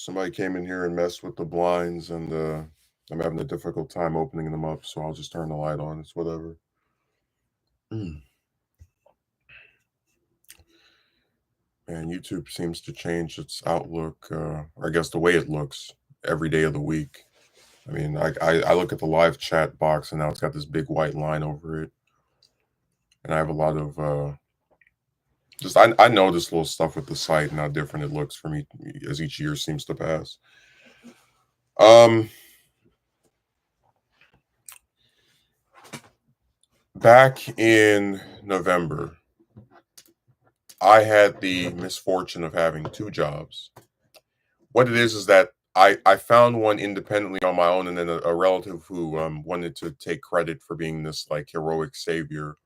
Somebody came in here and messed with the blinds, and I'm having a difficult time opening them up, so I'll just turn the light on. It's whatever. Mm. And YouTube seems to change its outlook, or I guess the way it looks every day of the week. I mean, I look at the live chat box, and now it's got this big white line over it, and I have a lot of just I know this little stuff with the site and how different it looks for me as each year seems to pass. Um, Back in November, I had the misfortune of having two jobs. What it is that I found one independently on my own, and then a relative who wanted to take credit for being this like heroic savior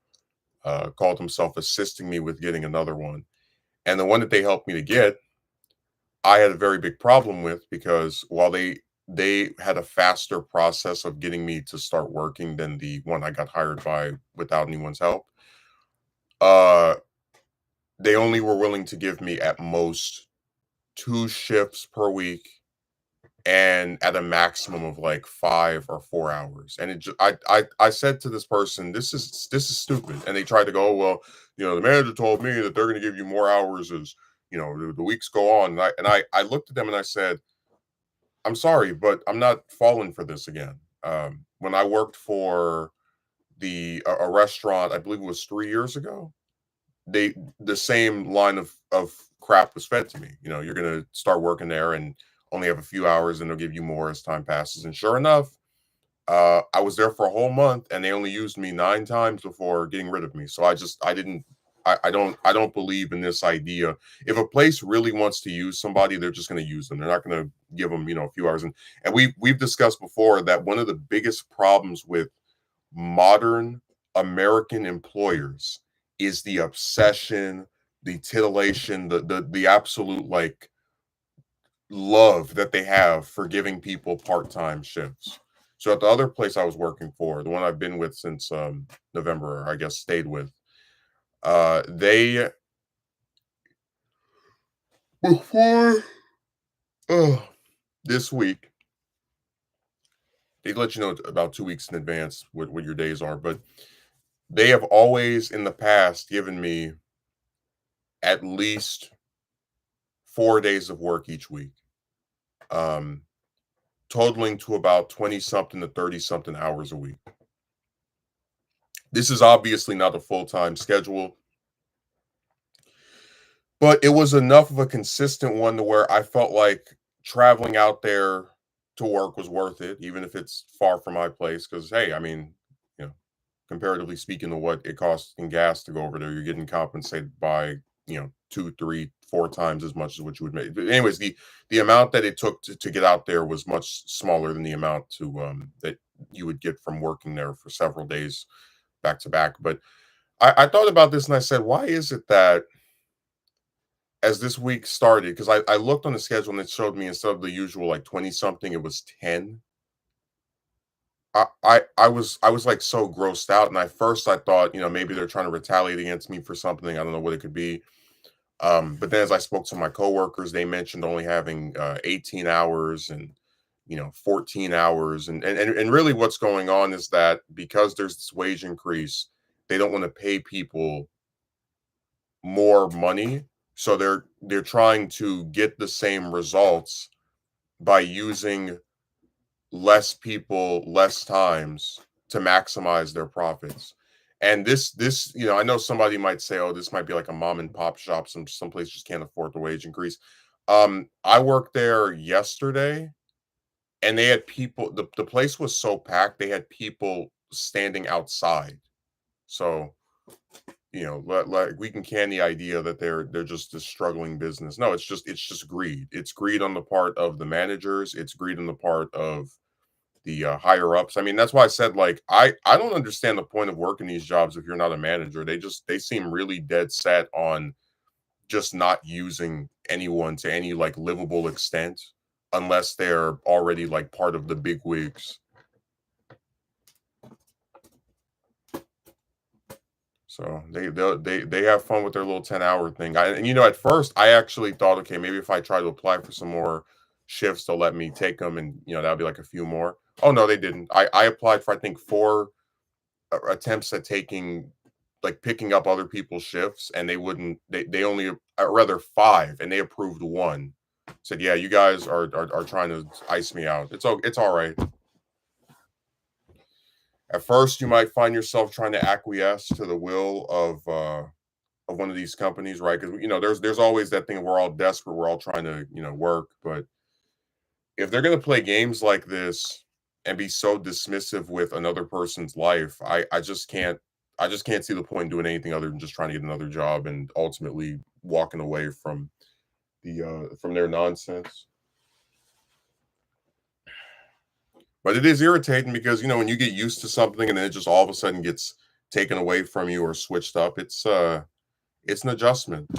called himself assisting me with getting another one. And the one that they helped me to get, I had a very big problem with because while they had a faster process of getting me to start working than the one I got hired by without anyone's help, uh, they only were willing to give me at most two shifts per week and at a maximum of like 5 or 4 hours. And I said to this person, this is stupid. And they tried to go, oh, well, the manager told me that they're going to give you more hours as the weeks go on. And I looked at them and I said, I'm sorry, but I'm not falling for this again. When I worked for a restaurant, I believe it was 3 years ago, the same line of crap was fed to me. You're gonna start working there and only have a few hours, and they'll give you more as time passes. And sure enough, I was there for a whole month, and they only used me 9 times before getting rid of me. So I didn't. I don't believe in this idea. If a place really wants to use somebody, they're just going to use them. They're not going to give them, a few hours. And we've discussed before that one of the biggest problems with modern American employers is the obsession, the titillation, the absolute like love that they have for giving people part-time shifts. So at the other place I was working for, the one I've been with since November, or I guess stayed with, they before this week, they let you know about 2 weeks in advance what your days are, but they have always in the past given me at least 4 days of work each week, um, totaling to about 20 something to 30 something hours a week. This is obviously not a full time schedule, but it was enough of a consistent one to where I felt like traveling out there to work was worth it, even if it's far from my place. Because, hey, I mean, you know, comparatively speaking to what it costs in gas to go over there, you're getting compensated by, 2, 3, 4 times as much as what you would make. But anyways, the amount that it took to get out there was much smaller than the amount to that you would get from working there for several days back to back. But I thought about this and I said, why is it that as this week started, because I looked on the schedule and it showed me instead of the usual like 20 something, it was 10. I was like so grossed out. And at first I thought, maybe they're trying to retaliate against me for something. I don't know what it could be. But then as I spoke to my coworkers, they mentioned only having 18 hours and 14 hours. And really what's going on is that because there's this wage increase, they don't want to pay people more money. So they're trying to get the same results by using less people, less times to maximize their profits. And this, I know somebody might say, oh, this might be like a mom and pop shop. Some places just can't afford the wage increase. I worked there yesterday and they had people, the place was so packed, they had people standing outside. So like we can can the idea that they're just a struggling business. No, it's just greed. It's greed on the part of the managers. It's greed on the part of the higher ups. I mean, that's why I said like I don't understand the point of working these jobs if you're not a manager. They seem really dead set on just not using anyone to any like livable extent unless they're already like part of the big wigs. So they have fun with their little 10-hour thing. And at first I actually thought, okay, maybe if I try to apply for some more shifts, they'll let me take them, and that'll be like a few more. Oh no, they didn't. I applied for I think four attempts at taking like picking up other people's shifts, and they wouldn't. They only rather five, and they approved one. Said, yeah, you guys are trying to ice me out. It's all right. At first, you might find yourself trying to acquiesce to the will of one of these companies, right? Because there's always that thing of we're all desperate, we're all trying to work, but if they're going to play games like this and be so dismissive with another person's life, I just can't see the point in doing anything other than just trying to get another job and ultimately walking away from their nonsense. But it is irritating because when you get used to something and then it just all of a sudden gets taken away from you or switched up, it's an adjustment.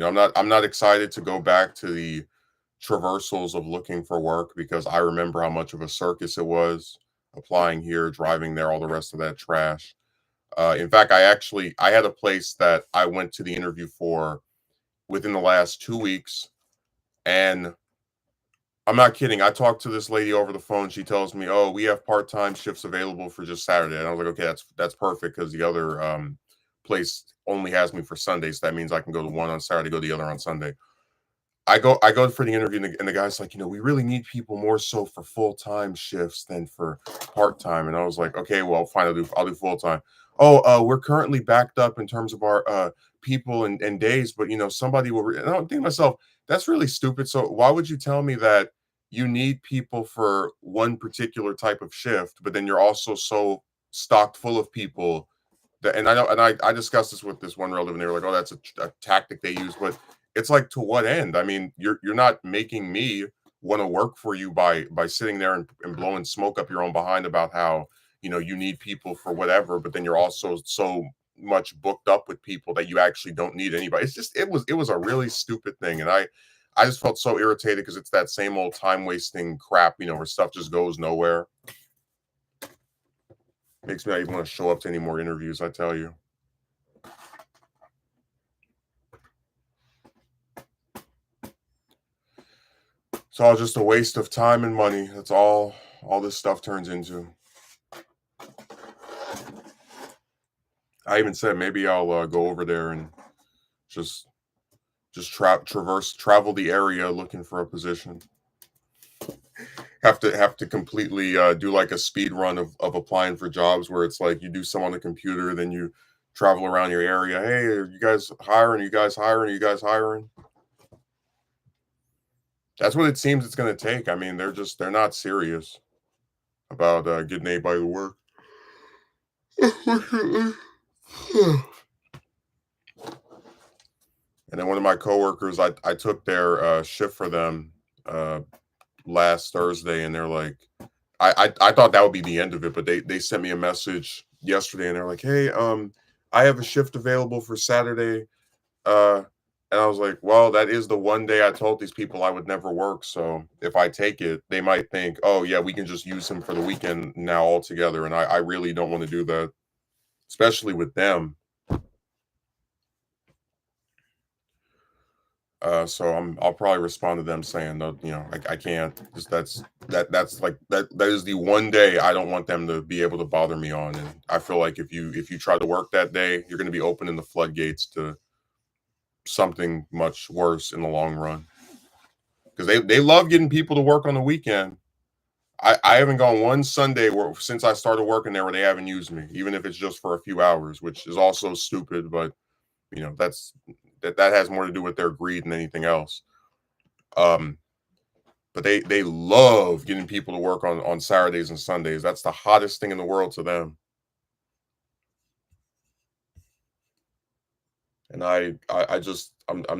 I'm not excited to go back to the traversals of looking for work because I remember how much of a circus it was applying here, driving there, all the rest of that trash. In fact, I had a place that I went to the interview for within the last 2 weeks, and I'm not kidding. I talked to this lady over the phone. She tells me, "Oh, we have part-time shifts available for just Saturday." And I was like, "Okay, that's perfect because the other place only has me for Sundays. So that means I can go to one on Saturday, go to the other on Sunday." I go for the interview, and the guy's like, we really need people more so for full-time shifts than for part-time. And I was like, okay, well, fine, I'll do full-time. Oh, we're currently backed up in terms of our people and days, but somebody will. And I'm thinking to myself, that's really stupid. So why would you tell me that you need people for one particular type of shift, but then you're also so stocked full of people that, and I know, and I discussed this with this one relative, and they were like, "Oh, that's a tactic they use," but it's like, to what end? I mean, you're not making me want to work for you by sitting there and blowing smoke up your own behind about how you need people for whatever, but then you're also so much booked up with people that you actually don't need anybody. It was a really stupid thing, and I just felt so irritated because it's that same old time wasting crap, where stuff just goes nowhere. Makes me not even want to show up to any more interviews, I tell you. It's all just a waste of time and money. That's all this stuff turns into. I even said maybe I'll go over there and just travel the area looking for a position. Have to completely do like a speed run of applying for jobs where it's like you do some on the computer, then you travel around your area. Hey, are you guys hiring? Are you guys hiring? Are you guys hiring? That's what it seems it's going to take. I mean, they're not serious about getting anybody to work. And then one of my coworkers, I took their shift for them last Thursday, and they're like, I thought that would be the end of it, but they sent me a message yesterday, and they're like, hey, I have a shift available for Saturday, and I was like, well, that is the one day I told these people I would never work. So if I take it, they might think, oh yeah, we can just use him for the weekend now altogether, and I really don't want to do that, especially with them. So I'll probably respond to them saying no, I can't. Just that's like that is the one day I don't want them to be able to bother me on. And I feel like if you try to work that day, you're going to be opening the floodgates to something much worse in the long run. Because they love getting people to work on the weekend. I haven't gone one Sunday since I started working there where they haven't used me, even if it's just for a few hours, which is also stupid. But that has more to do with their greed than anything else. Um, but they love getting people to work on Saturdays and Sundays. That's the hottest thing in the world to them. And I'm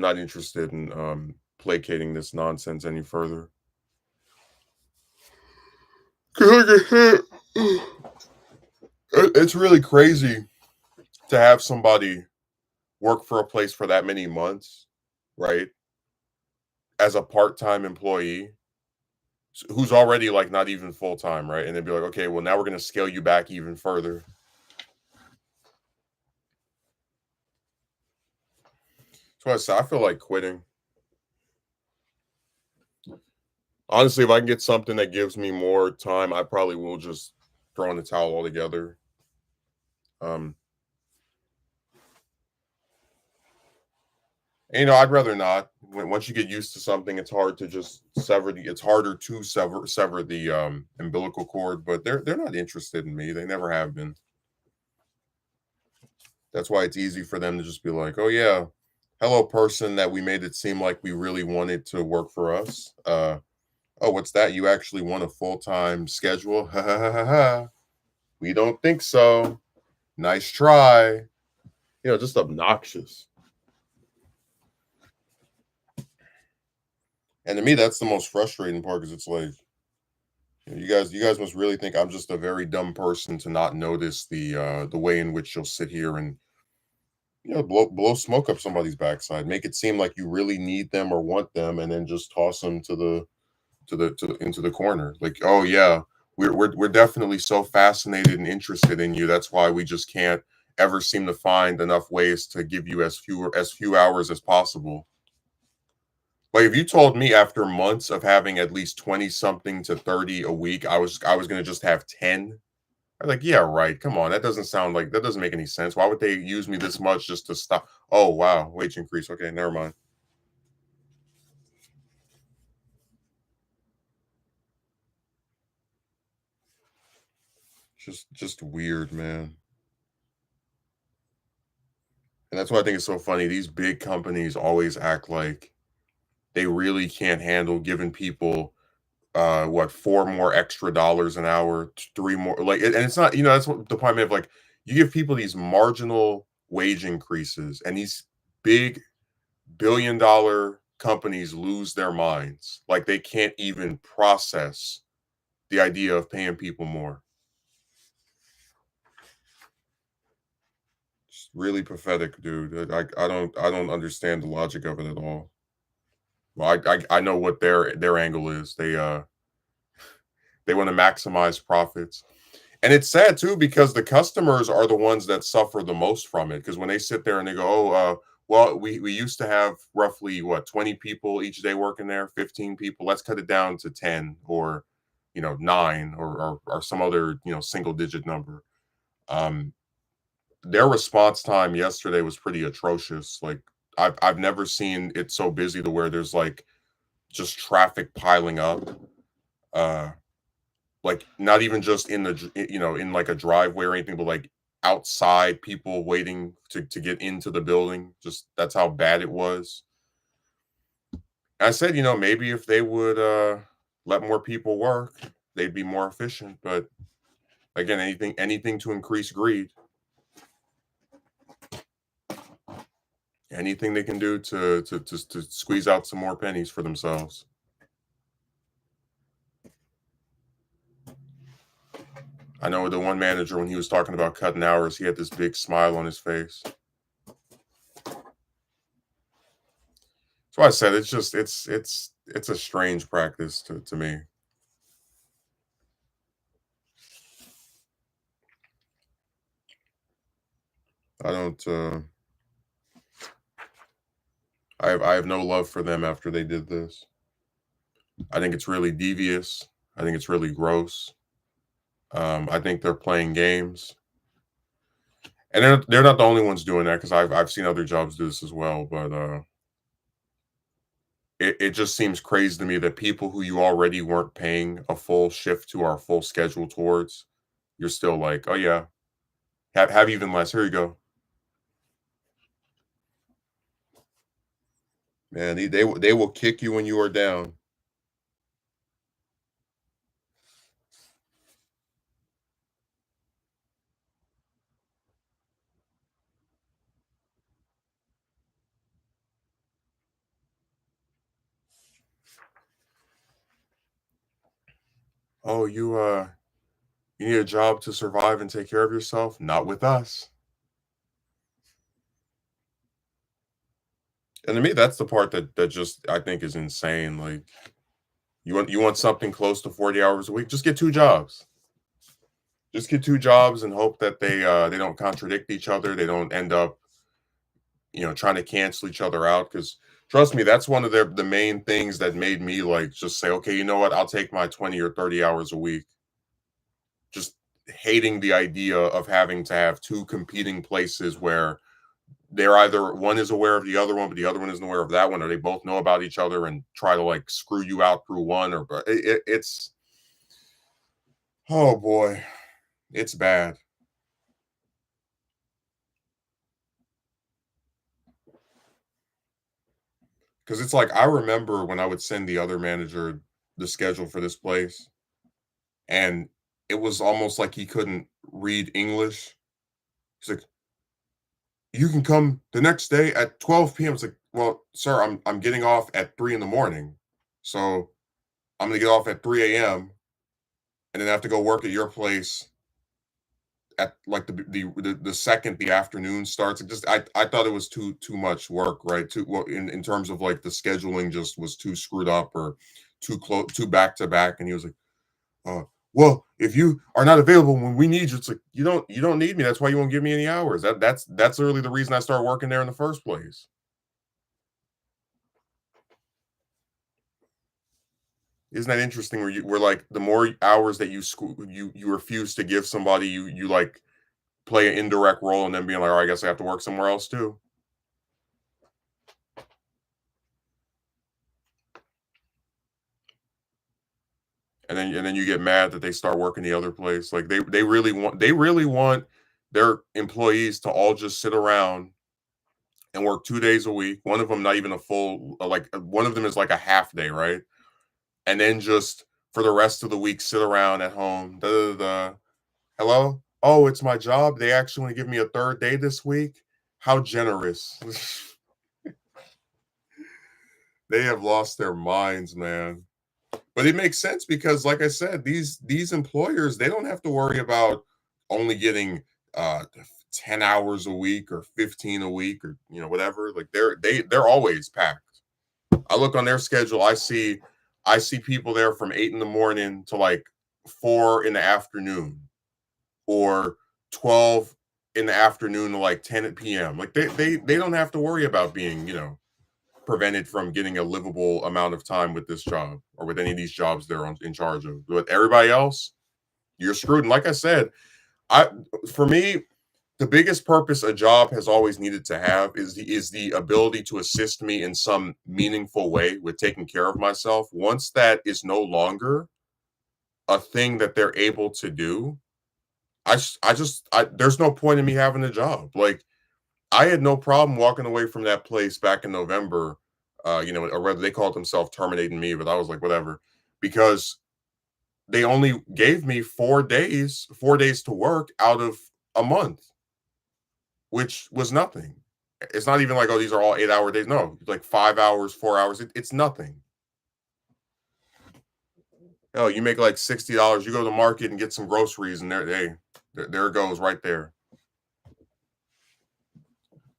not interested in placating this nonsense any further. It's really crazy to have somebody work for a place for that many months, right? As a part-time employee who's already like not even full-time, right? And they'd be like, okay, well, now we're going to scale you back even further. So I feel like quitting. Honestly, if I can get something that gives me more time, I probably will just throw in the towel altogether. Um, I'd rather not. Once you get used to something, it's hard to just sever the. It's harder to sever the umbilical cord. But they're not interested in me. They never have been. That's why it's easy for them to just be like, "Oh yeah, hello, person that we made it seem like we really wanted to work for us. Oh, what's that? You actually want a full time schedule? Ha ha ha ha ha. We don't think so. Nice try. Just obnoxious." And to me, that's the most frustrating part because it's like, you guys must really think I'm just a very dumb person to not notice the way in which you'll sit here and blow smoke up somebody's backside, make it seem like you really need them or want them, and then just toss them into the corner. Like, oh yeah, we're definitely so fascinated and interested in you. That's why we just can't ever seem to find enough ways to give you as few hours as possible. Like if you told me after months of having at least 20 something to 30 a week, I was gonna just have 10. I'm like, yeah, right. Come on. That doesn't make any sense. Why would they use me this much just to stop? Oh wow, wage increase. Okay, never mind. Just weird, man. And that's why I think it's so funny. These big companies always act like they really can't handle giving people what, four more extra dollars an hour, three more, like, and it's not, that's what the point I made of, like, you give people these marginal wage increases and these big billion-dollar companies lose their minds, like they can't even process the idea of paying people more. It's really pathetic, dude. I don't understand the logic of it at all. Well, I know what their angle is. They want to maximize profits. And it's sad too because the customers are the ones that suffer the most from it. Because when they sit there and they go, "Oh, well, we used to have roughly what, 20 people each day working there, 15 people. Let's cut it down to 10 or 9 or some other single digit number." Um, their response time yesterday was pretty atrocious. Like I've never seen it so busy to where there's like just traffic piling up. Uh, like, not even just in like a driveway or anything, but like outside, people waiting to get into the building. Just that's how bad it was. I said, maybe if they would let more people work, they'd be more efficient. But again, anything to increase greed, anything they can do to squeeze out some more pennies for themselves. I know the one manager, when he was talking about cutting hours, he had this big smile on his face. So I said it's just it's a strange practice to me. I don't I have no love for them after they did this. I think it's really devious. I think it's really gross. I think they're playing games. And they're not the only ones doing that because I've seen other jobs do this as well. But it just seems crazy to me that people who you already weren't paying a full shift to or full schedule towards, you're still like, oh yeah, have even less. Here you go. Man, they will kick you when you are down. Oh, you need a job to survive and take care of yourself? Not with us. And to me, that's the part that just I think is insane. Like you want something close to 40 hours a week, just get two jobs. Just get two jobs and hope that they don't contradict each other. They don't end up, trying to cancel each other out. Because Trust me, that's one of the main things that made me like just say, okay, you know what? I'll take my 20 or 30 hours a week. Just hating the idea of having to have two competing places where they're either one is aware of the other one, but the other one isn't aware of that one, or they both know about each other and try to like screw you out through one, or but it's oh boy, it's bad. Because it's like I remember when I would send the other manager the schedule for this place, and it was almost like he couldn't read English. He's like, "You can come the next day at 12 p.m." It's like, "Well, sir, I'm getting off at 3 in the morning, so I'm gonna get off at 3 a.m. and then have to go work at your place at like the second the afternoon starts." It just I thought it was too much work, right? Too well in terms of like the scheduling just was too screwed up or too close, too back to back. And he was like, uh, well, if you are not available when we need you, it's like you don't need me. That's why you won't give me any hours. That's literally the reason I started working there in the first place. Isn't that interesting? Where like the more hours that you refuse to give somebody, you like play an indirect role and then being like, oh, I guess I have to work somewhere else too. And then you get mad that they start working the other place. Like they really want their employees to all just sit around and work 2 days a week. One of them not even a full like one of them is like a half day, right? And then just for the rest of the week sit around at home. Da, da, da, da. Hello? Oh, it's my job. They actually want to give me a third day this week. How generous. They have lost their minds, man. But it makes sense because, like I said, these employers they don't have to worry about only getting 10 hours a week or 15 a week or whatever. Like they're always packed. I look on their schedule. I see people there from 8 in the morning to like 4 in the afternoon or 12 in the afternoon to like 10 p.m. Like they don't have to worry about being prevented from getting a livable amount of time with this job or with any of these jobs they're in charge of. With everybody else, you're screwed. And like I said, I for me, the biggest purpose a job has always needed to have is the ability to assist me in some meaningful way with taking care of myself. Once that is no longer a thing that they're able to do, there's no point in me having a job. Like I had no problem walking away from that place back in November. Or rather, they called themselves terminating me, but I was like, whatever, because they only gave me 4 days to work out of a month, which was nothing. It's not even like, oh, these are all 8 hour days. No, like 5 hours, 4 hours. It's nothing. Oh, you make like $60. You go to the market and get some groceries, and there it goes right there.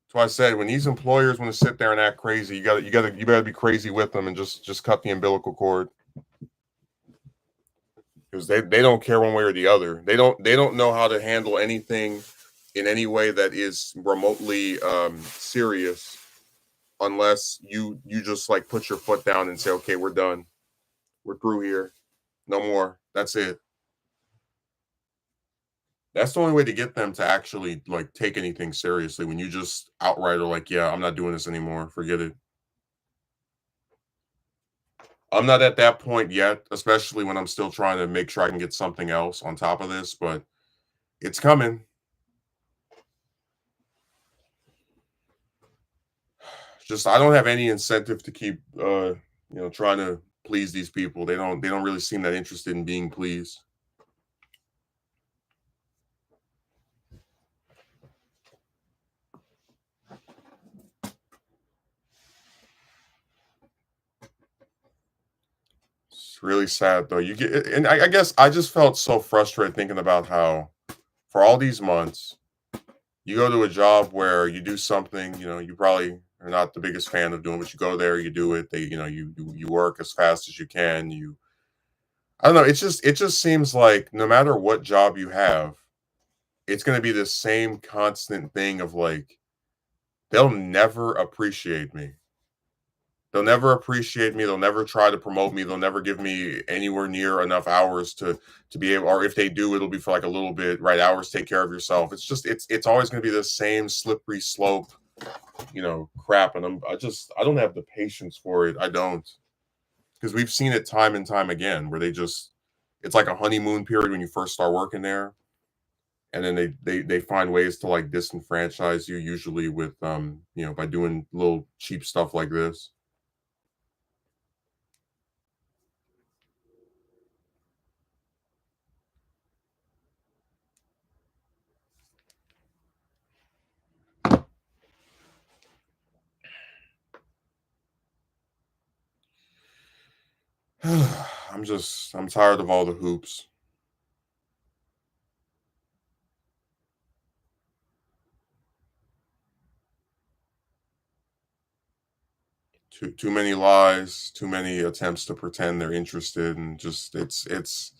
So I said, when these employers want to sit there and act crazy, you better be crazy with them and just cut the umbilical cord because they don't care one way or the other. They don't know how to handle anything in any way that is remotely serious unless you just like put your foot down and say, okay, we're done, we're through here, no more. That's it. That's the only way to get them to actually like take anything seriously when you just outright are like, yeah, I'm not doing this anymore. Forget it. I'm not at that point yet, especially when I'm still trying to make sure I can get something else on top of this, but it's coming. Just I don't have any incentive to keep trying to please these people. They don't really seem that interested in being pleased. It's really sad though. You get and I guess I just felt so frustrated thinking about how for all these months you go to a job where you do something, you probably are not the biggest fan of doing, but you go there, you do it. You work as fast as you can. I don't know. It just seems like no matter what job you have, it's going to be the same constant thing of like they'll never appreciate me. they'll never appreciate me. They'll never try to promote me. They'll never give me anywhere near enough hours to be able, or if they do, it'll be for like a little bit, right? Hours, take care of yourself. It's just it's always going to be the same slippery slope, crap. And I don't have the patience for it. I don't, because we've seen it time and time again where it's like a honeymoon period when you first start working there, and then they find ways to like disenfranchise you, usually with by doing little cheap stuff like this. I'm tired of all the hoops. Too many lies, too many attempts to pretend they're interested, and just it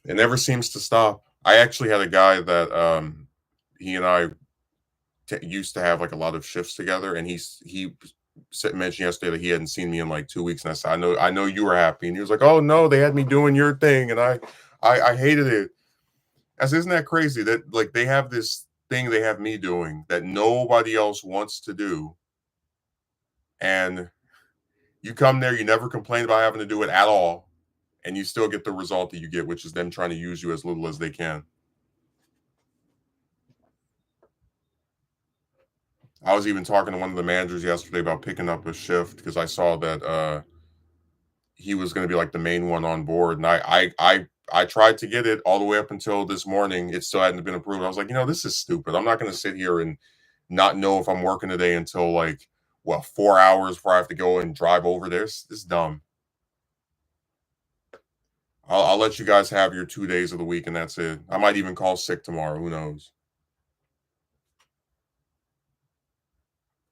never seems to stop. I actually had a guy that he and I used to have like a lot of shifts together, and mentioned yesterday that he hadn't seen me in like 2 weeks, and I said, I know you were happy, and he was like, oh no, they had me doing your thing, and I hated it. I said, isn't that crazy that like they have this thing they have me doing that nobody else wants to do, and you come there, you never complain about having to do it at all, and you still get the result that you get, which is them trying to use you as little as they can. I was even talking to one of the managers yesterday about picking up a shift because I saw that he was going to be like the main one on board, and I tried to get it all the way up until this morning. It still hadn't been approved. I was like, this is stupid. I'm not going to sit here and not know if I'm working today until like 4 hours before I have to go and drive over there. It's dumb. I'll let you guys have your 2 days of the week, and that's it. I might even call sick tomorrow. Who knows?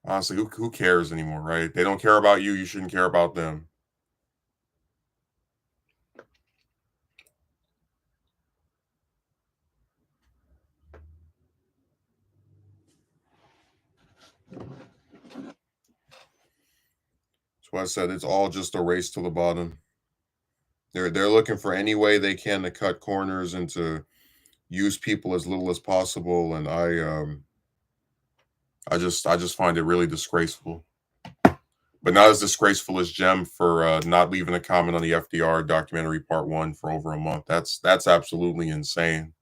Honestly, who cares anymore, right? They don't care about you. You shouldn't care about them. That's why I said it's all just a race to the bottom. They're looking for any way they can to cut corners and to use people as little as possible, and I just find it really disgraceful. But not as disgraceful as Jem for not leaving a comment on the FDR documentary part 1 for over a month. That's absolutely insane.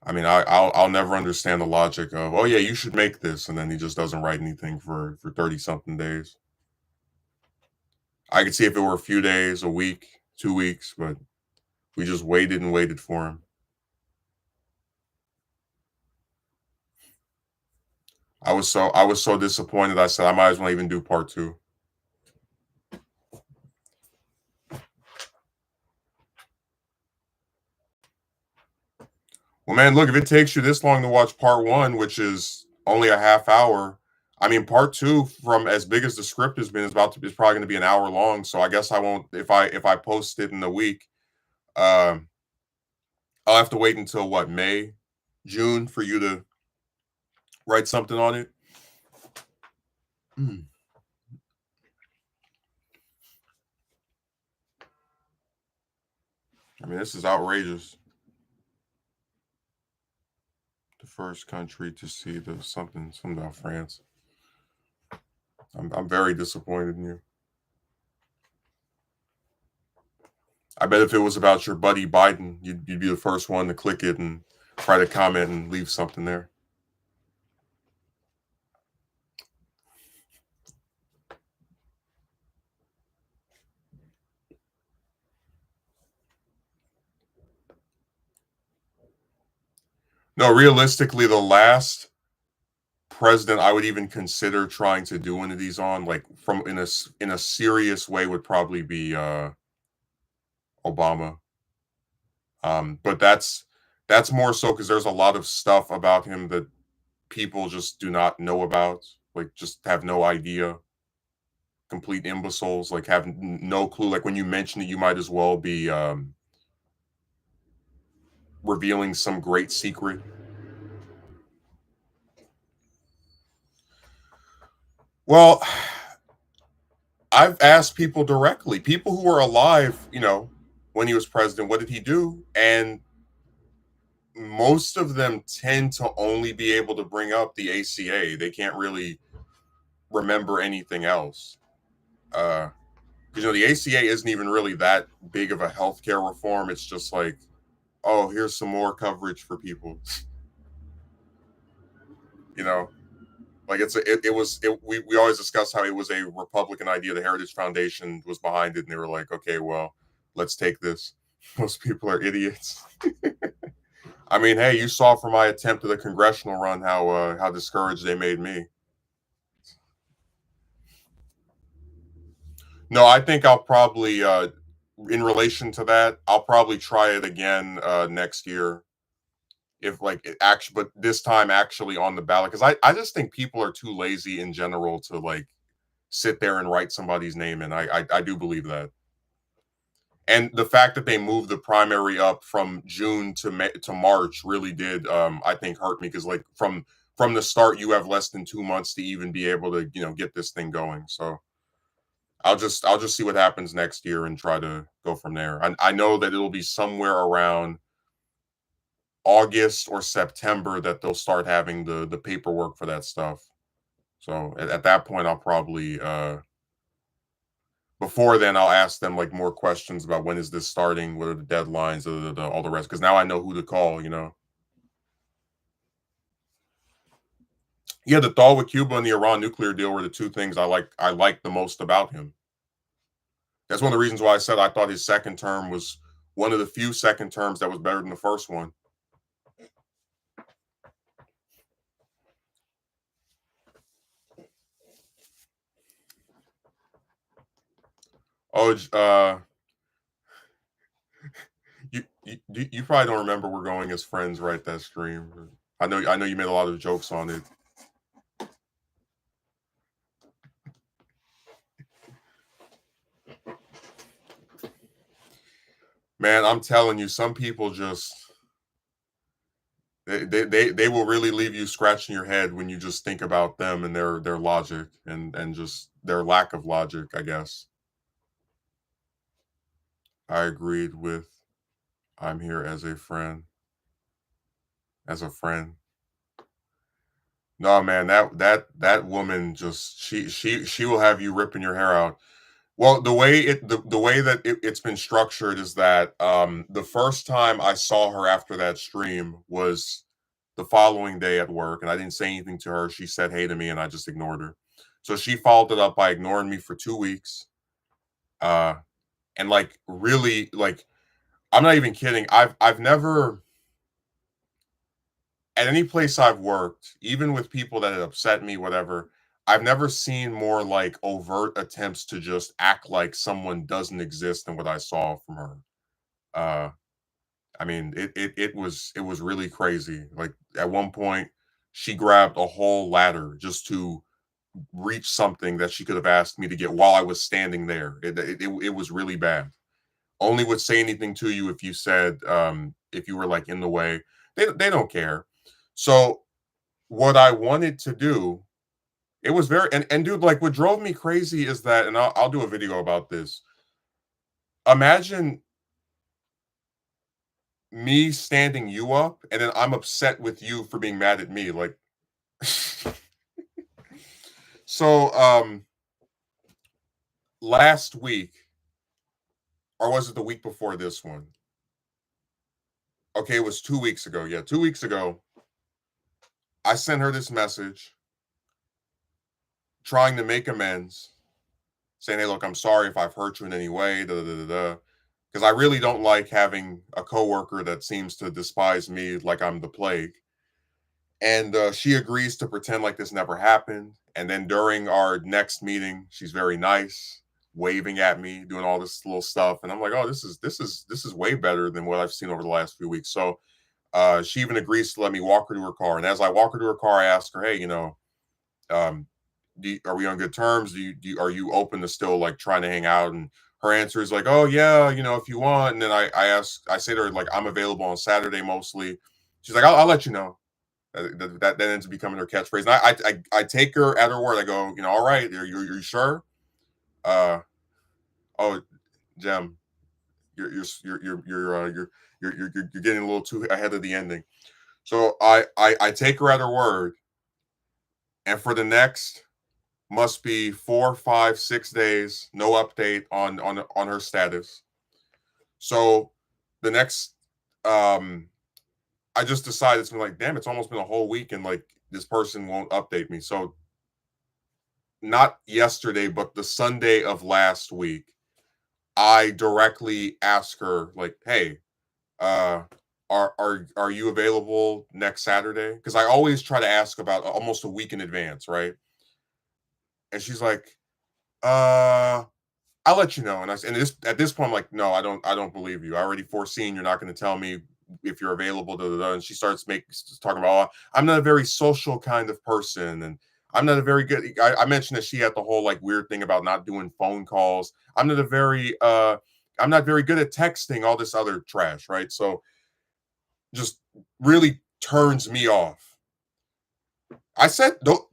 I mean, I'll never understand the logic of, oh yeah, you should make this, and then he just doesn't write anything for 30 something days. I could see if it were a few days, a week, 2 weeks, but we just waited and waited for him. I was so disappointed. I said I might as well even do part 2. Well, man, look, if it takes you this long to watch part 1, which is only a half hour, I mean, part 2, from as big as the script has been, is probably going to be an hour long. So I guess I won't, if I post it in a week. Um, I'll have to wait until what, May, June, for you to write something on it. Mm. I mean, this is outrageous. The first country to see something about France. I'm very disappointed in you. I bet if it was about your buddy Biden, you'd be the first one to click it and try to comment and leave something there. No, realistically, the last president I would even consider trying to do one of these on, like from in a serious way, would probably be Obama. But that's more so because there's a lot of stuff about him that people just do not know about, like just have no idea. Complete imbeciles, like have no clue. Like when you mention it, you might as well be revealing some great secret. Well, I've asked people directly, people who were alive, when he was president, what did he do? And most of them tend to only be able to bring up the ACA. They can't really remember anything else. Because the ACA isn't even really that big of a healthcare reform. It's just like, oh, here's some more coverage for people. you know, like we always discuss how it was a Republican idea. The Heritage Foundation was behind it, and they were like, okay, well, let's take this. Most people are idiots. I mean, hey, you saw from my attempt at a congressional run how discouraged they made me. No, I think I'll probably in relation to that, I'll probably try it again next year if like it actually, but this time actually on the ballot, because I just think people are too lazy in general to like sit there and write somebody's name, and I do believe that. And the fact that they moved the primary up from June to March really did, I think, hurt me, because like from the start, you have less than 2 months to even be able to get this thing going. So I'll just see what happens next year and try to go from there. I know that it'll be somewhere around August or September that they'll start having the paperwork for that stuff. So at that point, I'll probably before then I'll ask them like more questions about when is this starting, what are the deadlines, all the rest. Because now I know who to call. Yeah, the thaw with Cuba and the Iran nuclear deal were the two things I like the most about him. That's one of the reasons why I said I thought his second term was one of the few second terms that was better than the first one. Oh, you probably don't remember we're going as friends, right? That stream. I know you made a lot of jokes on it. Man, I'm telling you, some people just they will really leave you scratching your head when you just think about them and their logic and just their lack of logic, I guess. I agreed with I'm here as a friend. No, man, that woman just she will have you ripping your hair out. Well, the way that it's been structured is that the first time I saw her after that stream was the following day at work, and I didn't say anything to her. She said hey to me, and I just ignored her. So she followed it up by ignoring me for 2 weeks, uh, and like really, like I'm not even kidding. I've never at any place I've worked, even with people that had upset me, whatever. I've never seen more like overt attempts to just act like someone doesn't exist than what I saw from her. Uh, I mean, it was really crazy. Like at one point, she grabbed a whole ladder just to reach something that she could have asked me to get while I was standing there. It was really bad. Only would say anything to you if you said if you were like in the way. They don't care. So what I wanted to do, it was very and dude, like what drove me crazy is that, and I'll do a video about this. Imagine me standing you up, and then I'm upset with you for being mad at me. Like, so last week, or was it the week before this one? Okay, it was 2 weeks ago. Yeah, 2 weeks ago, I sent her this message trying to make amends, saying, "Hey, look, I'm sorry if I've hurt you in any way." Da da da da. Because I really don't like having a coworker that seems to despise me like I'm the plague. And she agrees to pretend like this never happened. And then during our next meeting, she's very nice, waving at me, doing all this little stuff. And I'm like, oh, this is way better than what I've seen over the last few weeks. So she even agrees to let me walk her to her car. And as I walk her to her car, I ask her, hey, um, are we on good terms? Are you open to still like trying to hang out? And her answer is like, oh yeah, if you want. And then I say to her like, I'm available on Saturday mostly. She's like, I'll let you know. That ends up becoming her catchphrase. And I take her at her word. I go, all right, you're sure? Oh, Jem, you're getting a little too ahead of the ending. So I take her at her word, and for the next must be 4, 5, 6 days, no update on her status. So the next, I just decided, it's been like, damn, it's almost been a whole week, and like this person won't update me. So not yesterday, but the Sunday of last week, I directly ask her, like, hey, are you available next Saturday? Because I always try to ask about almost a week in advance, right? And she's like, I'll let you know. And at this point, I'm like, no, I don't believe you. I already foreseen you're not going to tell me if you're available. Da, da, da. And she starts talking about, oh, I'm not a very social kind of person, and I'm not a very good. I mentioned that she had the whole like weird thing about not doing phone calls. I'm not very good at texting. All this other trash, right? So just really turns me off. I said, don't,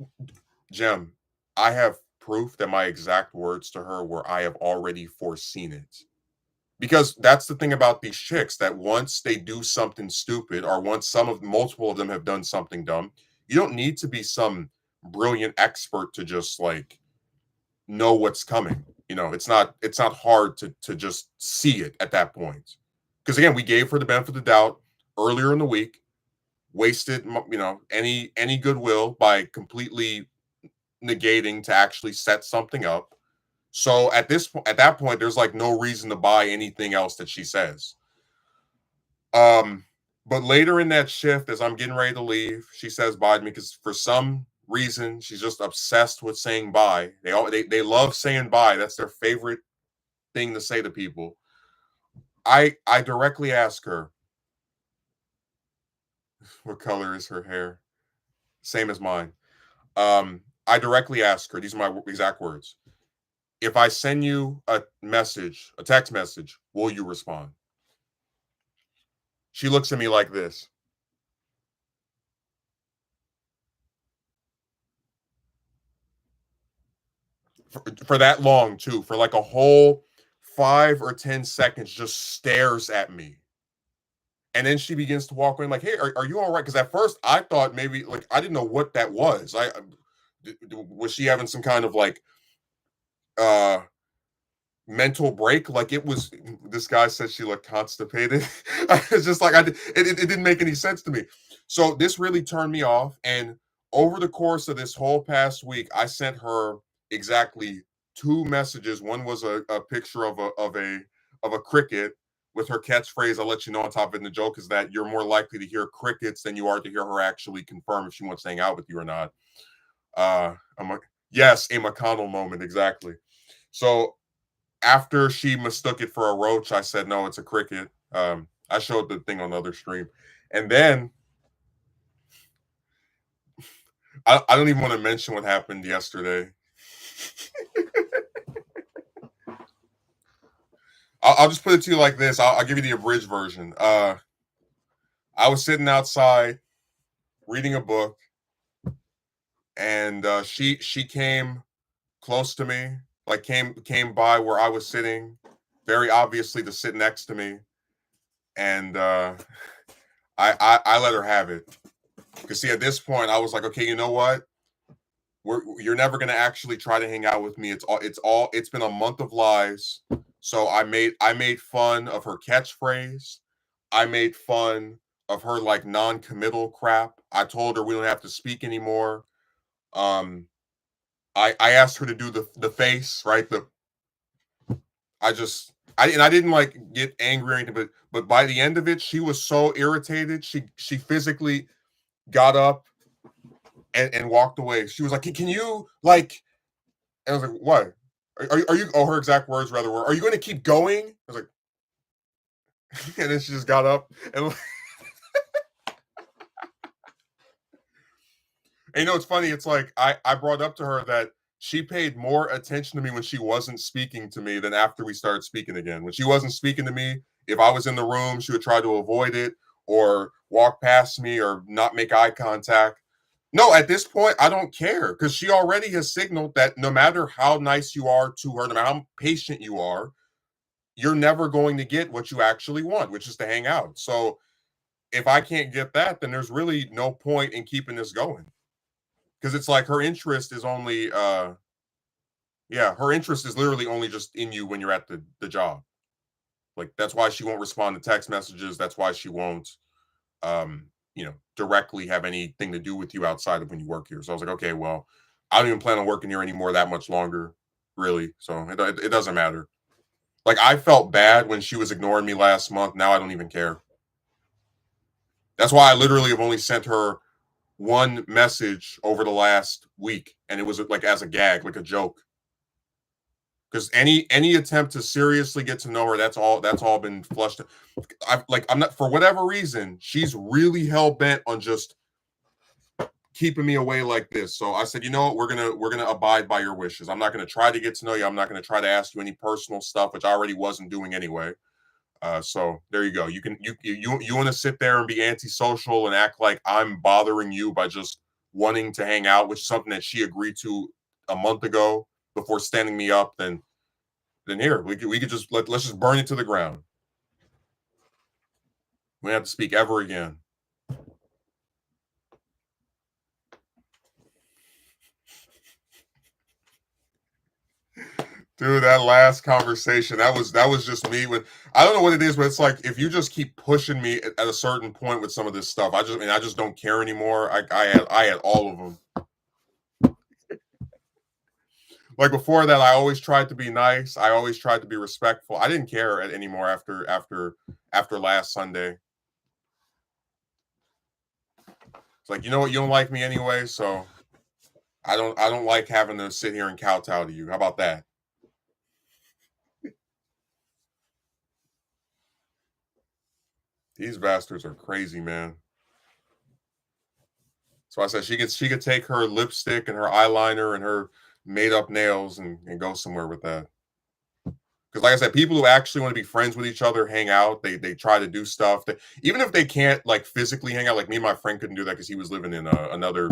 Jem, I have proof that my exact words to her were, I have already foreseen it. Because that's the thing about these chicks, that once they do something stupid, or once multiple of them have done something dumb, you don't need to be some brilliant expert to just like know what's coming. It's not hard to just see it at that point. Because again, we gave her the benefit of the doubt earlier in the week, wasted any goodwill by completely negating to actually set something up. So at that point, there's like no reason to buy anything else that she says. But later in that shift, as I'm getting ready to leave, she says bye to me, because for some reason she's just obsessed with saying bye. They love saying bye. That's their favorite thing to say to people. I directly ask her, what color is her hair? Same as mine. I directly ask her, these are my exact words, if I send you a text message, will you respond? She looks at me like this. For that long, too, for like a whole 5 or 10 seconds, just stares at me. And then she begins to walk away. I'm like, hey, are you all right? Because at first I thought maybe, like, I didn't know what that was. Was she having some kind of like mental break? Like, it was, this guy said she looked constipated. It's just like, it didn't make any sense to me. So this really turned me off. And over the course of this whole past week, I sent her exactly 2 messages. One was a picture of a cricket with her catchphrase, I'll let you know, on top of it. And the joke is that you're more likely to hear crickets than you are to hear her actually confirm if she wants to hang out with you or not. I'm like, yes, a McConnell moment, exactly. So after she mistook it for a roach, I said, no, it's a cricket. I showed the thing on the other stream. And then I don't even want to mention what happened yesterday. I'll just put it to you like this. I'll give you the abridged version. I was sitting outside reading a book, and she came close to me, like came by where I was sitting, very obviously to sit next to me, and I let her have it. Because see, at this point, I was like, okay, you know what? You're never gonna actually try to hang out with me. It's been a month of lies. So I made fun of her catchphrase. I made fun of her like non-committal crap. I told her we don't have to speak anymore. I asked her to do the face, right? I didn't like get angry or anything, but by the end of it, she was so irritated. She physically got up and walked away. She was like, can you like, and I was like, what? Are you, oh, her exact words rather were, are you going to keep going? I was like, and then she just got up and it's funny. It's like, I brought up to her that she paid more attention to me when she wasn't speaking to me than after we started speaking again. When she wasn't speaking to me, if I was in the room, she would try to avoid it or walk past me or not make eye contact. No, at this point, I don't care because she already has signaled that no matter how nice you are to her, no matter how patient you are, you're never going to get what you actually want, which is to hang out. So if I can't get that, then there's really no point in keeping this going. Because it's like her interest is only yeah, her interest is literally only just in you when you're at the job. Like that's why she won't respond to text messages. That's why she won't directly have anything to do with you outside of when you work here. So I was like, okay, well, I don't even plan on working here anymore that much longer, really. So it doesn't matter. Like I felt bad when she was ignoring me last month. Now I don't even care. That's why I literally have only sent her one message over the last week, and it was like as a gag, like a joke. Because any attempt to seriously get to know her, that's all been flushed. I'm not, for whatever reason, she's really hell bent on just keeping me away like this. So I said, you know what, we're gonna abide by your wishes. I'm not gonna try to get to know you. I'm not gonna try to ask you any personal stuff, which I already wasn't doing anyway. So there you go. You want to sit there and be antisocial and act like I'm bothering you by just wanting to hang out, which is something that she agreed to a month ago before standing me up. Then here we could just let's just burn it to the ground. We don't have to speak ever again. Dude, that last conversation, that was just me with, I don't know what it is, but it's like if you just keep pushing me at a certain point with some of this stuff, I just don't care anymore. I had all of them. Like before that, I always tried to be nice. I always tried to be respectful. I didn't care anymore after last Sunday. It's like, you know what, you don't like me anyway, so I don't like having to sit here and kowtow to you. How about that? These bastards are crazy, man. So I said she could take her lipstick and her eyeliner and her made up nails and go somewhere with that. Because like I said, people who actually want to be friends with each other hang out. They try to do stuff. Even if they can't like physically hang out, like me and my friend couldn't do that because he was living in another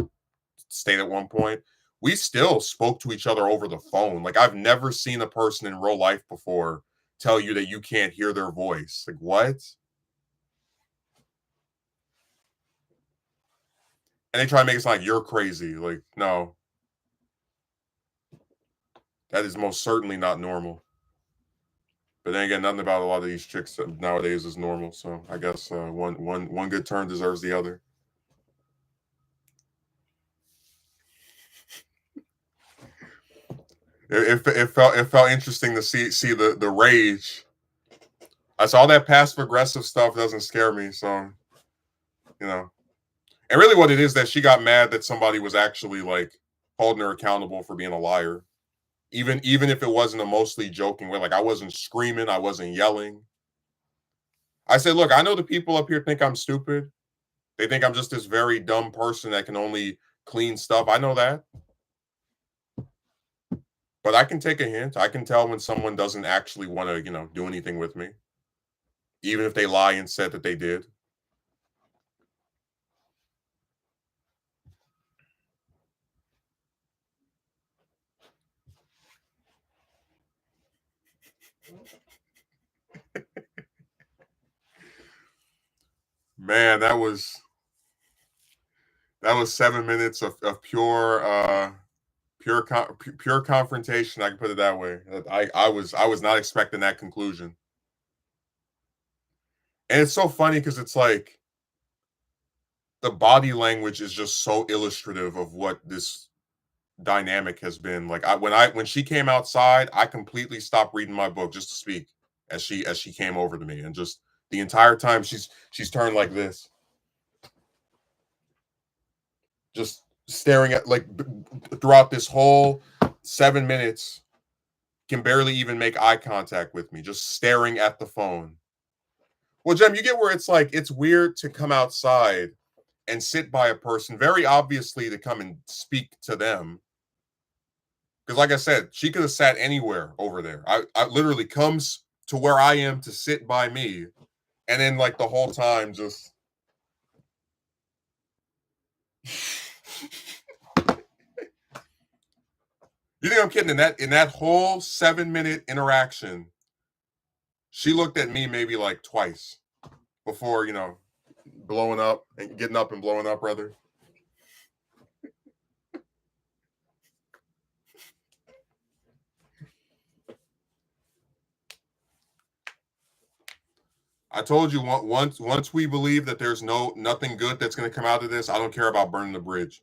state at one point. We still spoke to each other over the phone. Like I've never seen a person in real life before tell you that you can't hear their voice. Like what? And they try to make it sound like you're crazy. Like no, that is most certainly not normal. But then again, nothing about a lot of these chicks nowadays is normal. So I guess one good turn deserves the other. It felt interesting to see the rage. I saw that passive aggressive stuff doesn't scare me. So you know, and really what it is that she got mad that somebody was actually like holding her accountable for being a liar. Even if it wasn't a mostly joking way, like I wasn't screaming, I wasn't yelling. I said, look, I know the people up here think I'm stupid. They think I'm just this very dumb person that can only clean stuff. I know that. But I can take a hint. I can tell when someone doesn't actually want to, do anything with me, even if they lie and said that they did. Man, that was 7 minutes of pure confrontation. I can put it that way. I was not expecting that conclusion, and it's so funny because it's like the body language is just so illustrative of what this dynamic has been. Like when she came outside, I completely stopped reading my book just to speak as she came over to me, and just the entire time she's turned like this, just staring at like throughout this whole 7 minutes, can barely even make eye contact with me, just staring at the phone. Well, Jem, you get where it's like it's weird to come outside and sit by a person, very obviously to come and speak to them. Because, like I said, she could have sat anywhere over there. I literally comes to where I am to sit by me, and then like the whole time just You think I'm kidding? In that whole 7-minute interaction, she looked at me maybe like twice before, blowing up and getting up and blowing up, rather. I told you once we believe that there's nothing good that's going to come out of this, I don't care about burning the bridge.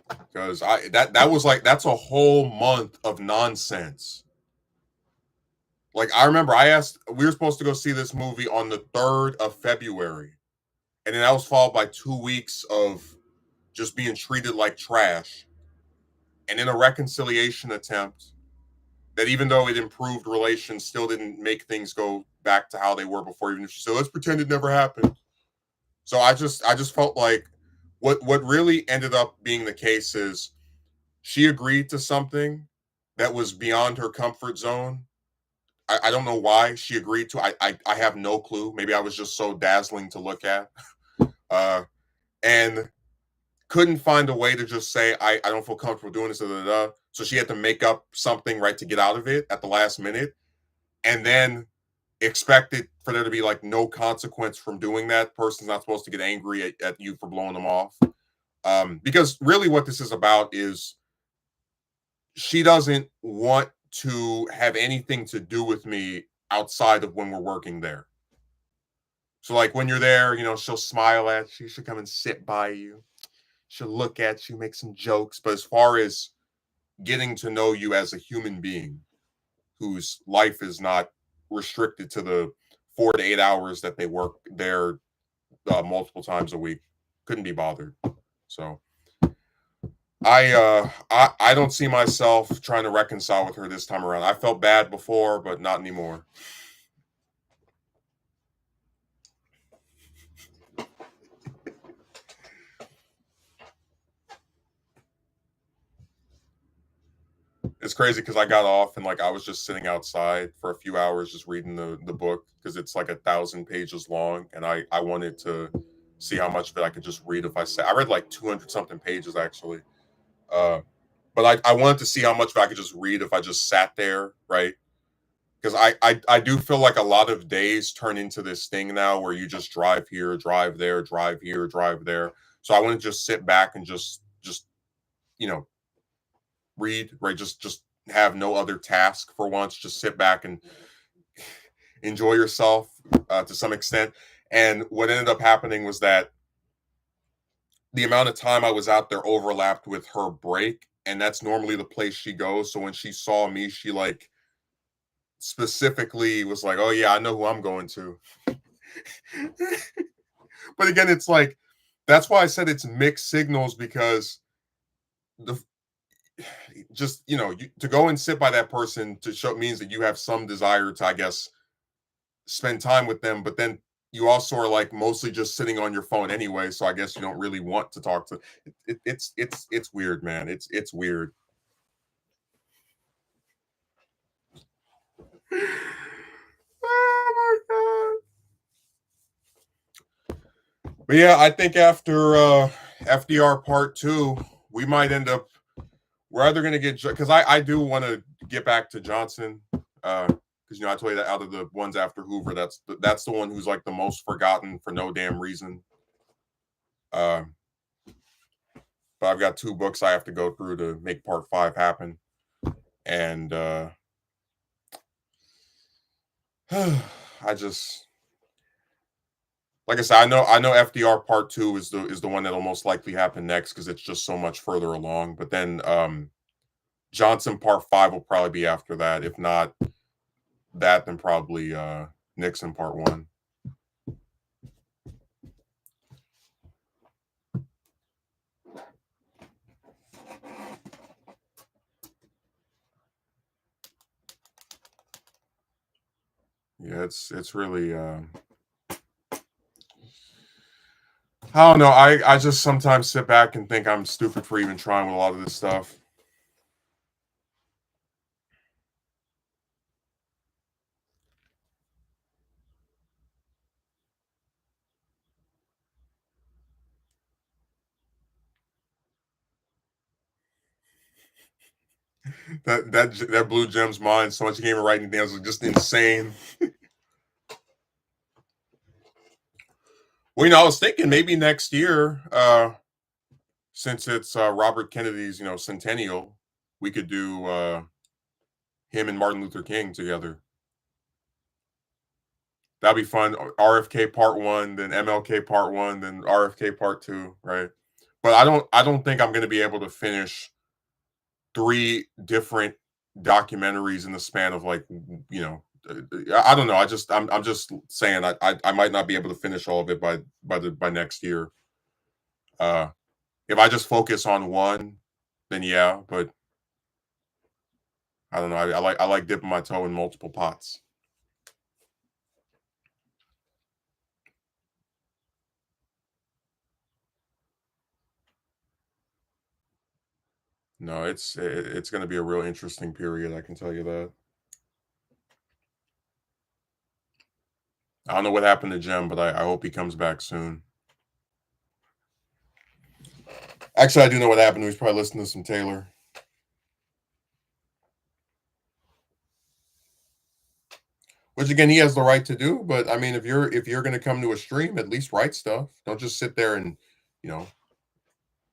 Because that was like, that's a whole month of nonsense. Like, I remember we were supposed to go see this movie on the 3rd of February. And then that was followed by 2 weeks of just being treated like trash. And in a reconciliation attempt that, even though it improved relations, still didn't make things go back to how they were before, even if she said, let's pretend it never happened. So I just felt like what really ended up being the case is she agreed to something that was beyond her comfort zone. I don't know why she agreed to. I have no clue. Maybe I was just so dazzling to look at. And couldn't find a way to just say, I don't feel comfortable doing this. So she had to make up something, right, to get out of it at the last minute. And then expected for there to be like no consequence from doing that. Person's not supposed to get angry at you for blowing them off. Because really what this is about is she doesn't want to have anything to do with me outside of when we're working there. So like when you're there, she'll smile at you, she'll come and sit by you, she'll look at you, make some jokes. But as far as getting to know you as a human being whose life is not restricted to the 4 to 8 hours that they work there multiple times a week, couldn't be bothered. So I don't see myself trying to reconcile with her this time around. I felt bad before, but not anymore. It's crazy because I got off and like I was just sitting outside for a few hours just reading the book because it's like 1,000 pages long, and I wanted to see how much of it I could just read if I read like 200 something pages actually. Uh, but I wanted to see how much of it I could just read if I just sat there, right? Because I do feel like a lot of days turn into this thing now where you just drive here, drive there, drive here, drive there. So I want to just sit back and just you know read, right? Just have no other task for once. Just sit back and enjoy yourself to some extent. And what ended up happening was that the amount of time I was out there overlapped with her break, and that's normally the place she goes. So when she saw me, she like specifically was like, "Oh yeah, I know who I'm going to." But again, it's like that's why I said it's mixed signals because the just to go and sit by that person to show means that you have some desire to, I guess, spend time with them, but then you also are like mostly just sitting on your phone anyway, so I guess you don't really want to talk to it's weird, man. It's weird. Oh my god. But yeah, I think after FDR part 2, we might end up, we're either going to get, because I do want to get back to Johnson, because I told you that out of the ones after Hoover, that's the one who's like the most forgotten for no damn reason. uh but I've got 2 books I have to go through to make part 5 happen. And I just, like I said, I know FDR part 2 is the one that'll most likely happen next because it's just so much further along. But then Johnson part 5 will probably be after that. If not that, then probably Nixon part 1. Yeah, it's really I don't know. I just sometimes sit back and think I'm stupid for even trying with a lot of this stuff. that blew Jim's mind so much. He can't even write anything else. It was just insane. Well, I was thinking maybe next year, since it's Robert Kennedy's, centennial, we could do him and Martin Luther King together. That'd be fun. RFK Part 1, then MLK Part 1, then RFK Part 2, right? But I don't think I'm going to be able to finish 3 different documentaries in the span of like, I don't know. I'm just saying I might not be able to finish all of it by next year. If I just focus on one, then yeah, but I don't know. I like dipping my toe in multiple pots. No, it's going to be a real interesting period. I can tell you that. I don't know what happened to Jim, but I hope he comes back soon. Actually, I do know what happened. He's probably listening to some Taylor. Which again, he has the right to do. But I mean, if you're going to come to a stream, at least write stuff. Don't just sit there and you know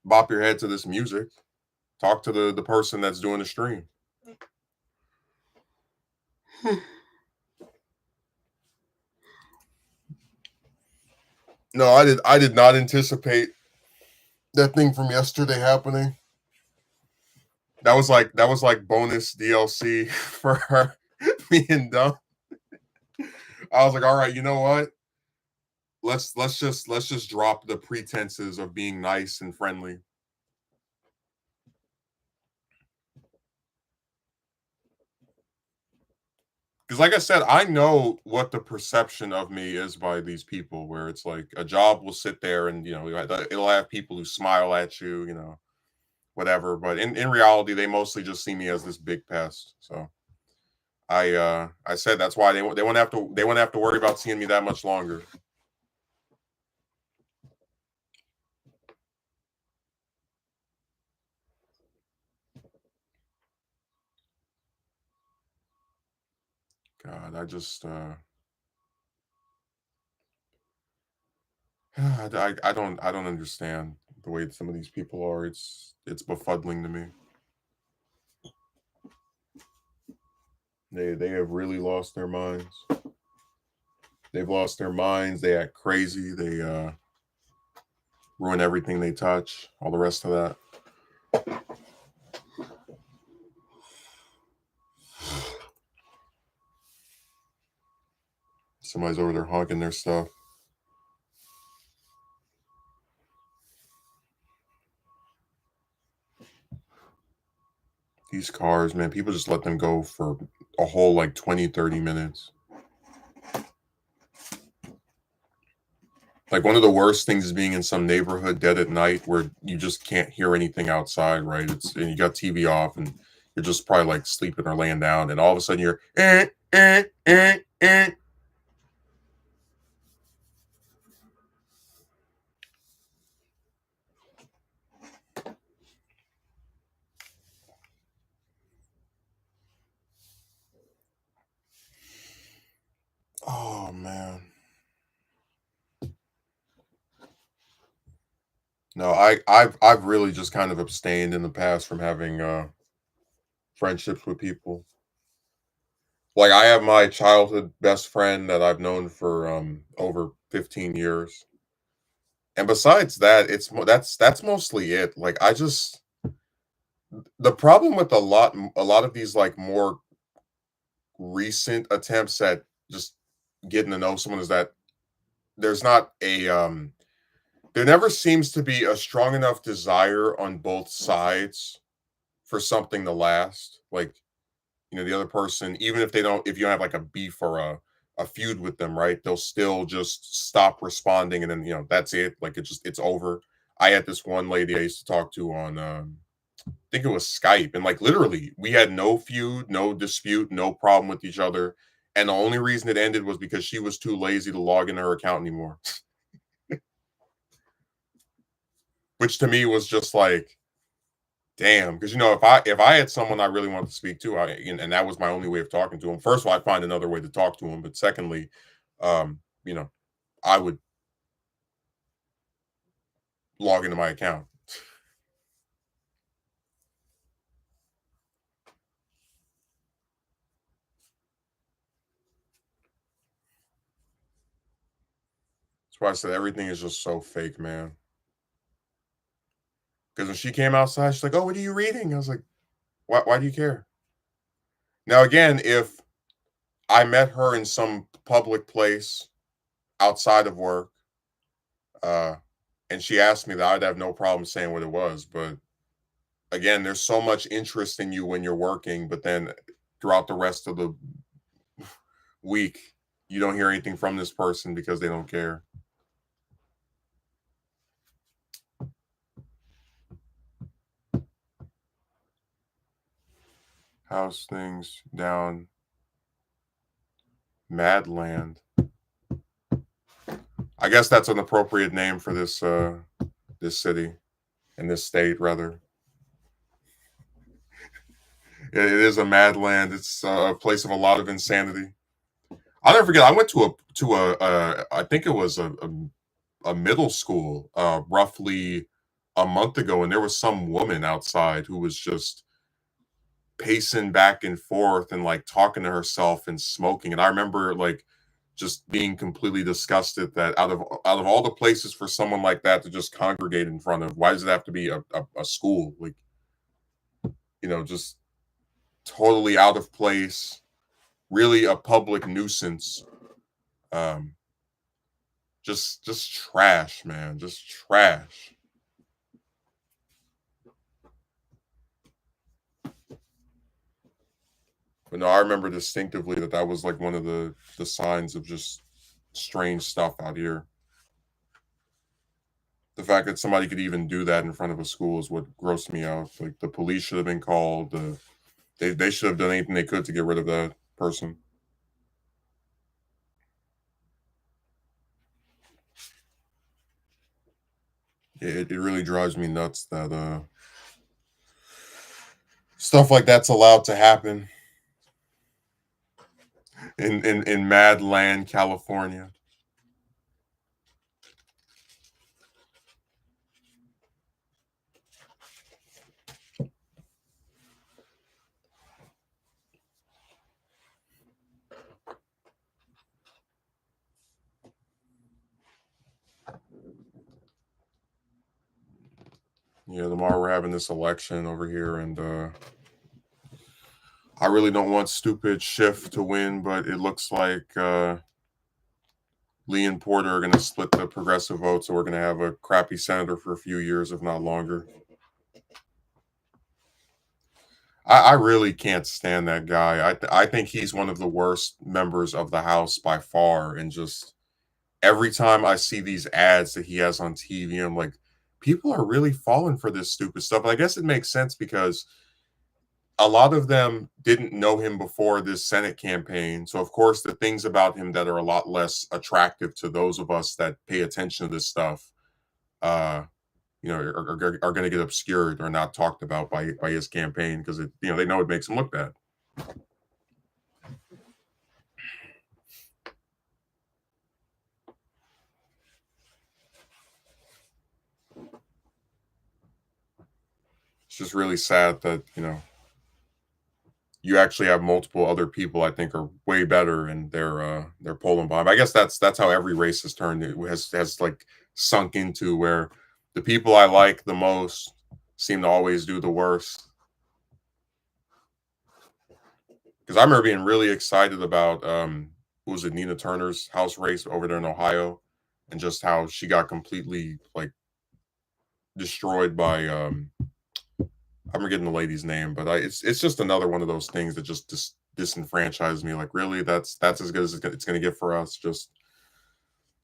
bop your head to this music. Talk to the person that's doing the stream. No, I did not anticipate that thing from yesterday happening. That was like bonus DLC for her being dumb. I was like, all right, you know what? Let's just drop the pretenses of being nice and friendly. Because like I said, I know what the perception of me is by these people, where it's like a job will sit there and it'll have people who smile at you, whatever. But in reality, they mostly just see me as this big pest. So I said that's why they won't have to worry about seeing me that much longer. God, I just I don't understand the way some of these people are. It's befuddling to me. They have really lost their minds. They've lost their minds. They act crazy. They ruin everything they touch. All the rest of that. Somebody's over there honking their stuff. These cars, man, people just let them go for a whole like 20, 30 minutes. Like one of the worst things is being in some neighborhood dead at night where you just can't hear anything outside, right? And you got TV off and you're just probably like sleeping or laying down, and all of a sudden you're eh, eh, eh. Oh man. No, I've really just kind of abstained in the past from having friendships with people. Like I have my childhood best friend that I've known for over 15 years. And besides that, that's mostly it. Like I just the problem with a lot of these like more recent attempts at just getting to know someone is that there's not a there never seems to be a strong enough desire on both sides for something to last. Like, the other person, even if you don't have like a beef or a feud with them, right? They'll still just stop responding and then, that's it. Like it's over. I had this one lady I used to talk to on I think it was Skype, and like literally we had no feud, no dispute, no problem with each other. And the only reason it ended was because she was too lazy to log into her account anymore. Which to me was just like, Damn, because if I had someone I really wanted to speak to, and that was my only way of talking to him. First of all, I'd find another way to talk to him, but secondly, you know, I would log into my account. That's why I said everything is just so fake, man. Because when she came outside, she's like, "Oh, what are you reading?" I was like, "Why do you care?" Now, again, if I met her in some public place outside of work, uh, and she asked me that, I'd have no problem saying what it was. But again, there's so much interest in you when you're working, but then throughout the rest of the week, you don't hear anything from this person because they don't care. How's things down Madland? I guess that's an appropriate name for this city and this state rather. It is a mad land. It's a place of a lot of insanity. I'll never forget. I went to I think it was a middle school roughly a month ago, and there was some woman outside who was just pacing back and forth and like talking to herself and smoking. And I remember like just being completely disgusted that out of all the places for someone like that to just congregate in front of, why does it have to be a school? Like, just totally out of place, really a public nuisance. Um, just trash, man, just trash. But no, I remember distinctively that was like one of the signs of just strange stuff out here. The fact that somebody could even do that in front of a school is what grossed me out. Like the police should have been called. They should have done anything they could to get rid of that person. It really drives me nuts that stuff like that's allowed to happen in Mad Land, California. Yeah, tomorrow we're having this election over here, and I really don't want stupid Schiff to win, but it looks like Lee and Porter are going to split the progressive vote, so we're going to have a crappy senator for a few years, if not longer. I really can't stand that guy. I think he's one of the worst members of the House by far, and just every time I see these ads that he has on TV, I'm like, people are really falling for this stupid stuff. And I guess it makes sense because a lot of them didn't know him before this Senate campaign. So, of course, the things about him that are a lot less attractive to those of us that pay attention to this stuff, uh, are going to get obscured or not talked about by his campaign because they know it makes him look bad. It's just really sad that you actually have multiple other people I think are way better and they're polling behind. I guess that's how every race has turned. It has like sunk into where the people I like the most seem to always do the worst. Because I remember being really excited about who was it, Nina Turner's House race over there in Ohio, and just how she got completely like destroyed by I'm forgetting the lady's name, but it's just another one of those things that just disenfranchise me. Like, really, that's as good as it's going to get for us. Just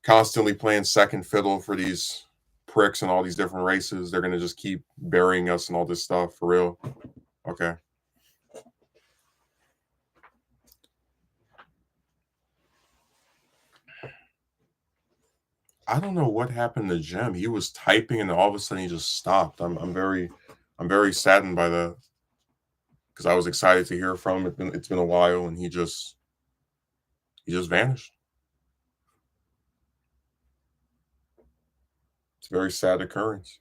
constantly playing second fiddle for these pricks and all these different races. They're going to just keep burying us and all this stuff for real. Okay. I don't know what happened to Jem. He was typing and all of a sudden he just stopped. I'm very I'm very saddened by that because I was excited to hear from him. It's been a while, and he just vanished. It's a very sad occurrence.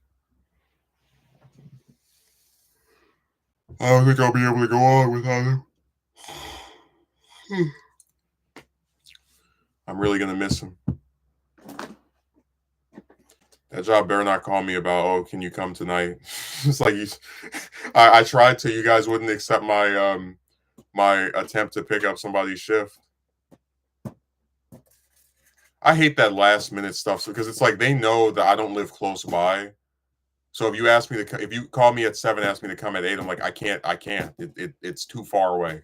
I don't think I'll be able to go on without him. I'm really gonna miss him. That job better not call me about, oh, can you come tonight? It's like I tried to, you guys wouldn't accept my attempt to pick up somebody's shift. I hate that last minute stuff because it's like they know that I don't live close by. So if you call me at 7, ask me to come at 8, I'm like, I can't. It's too far away.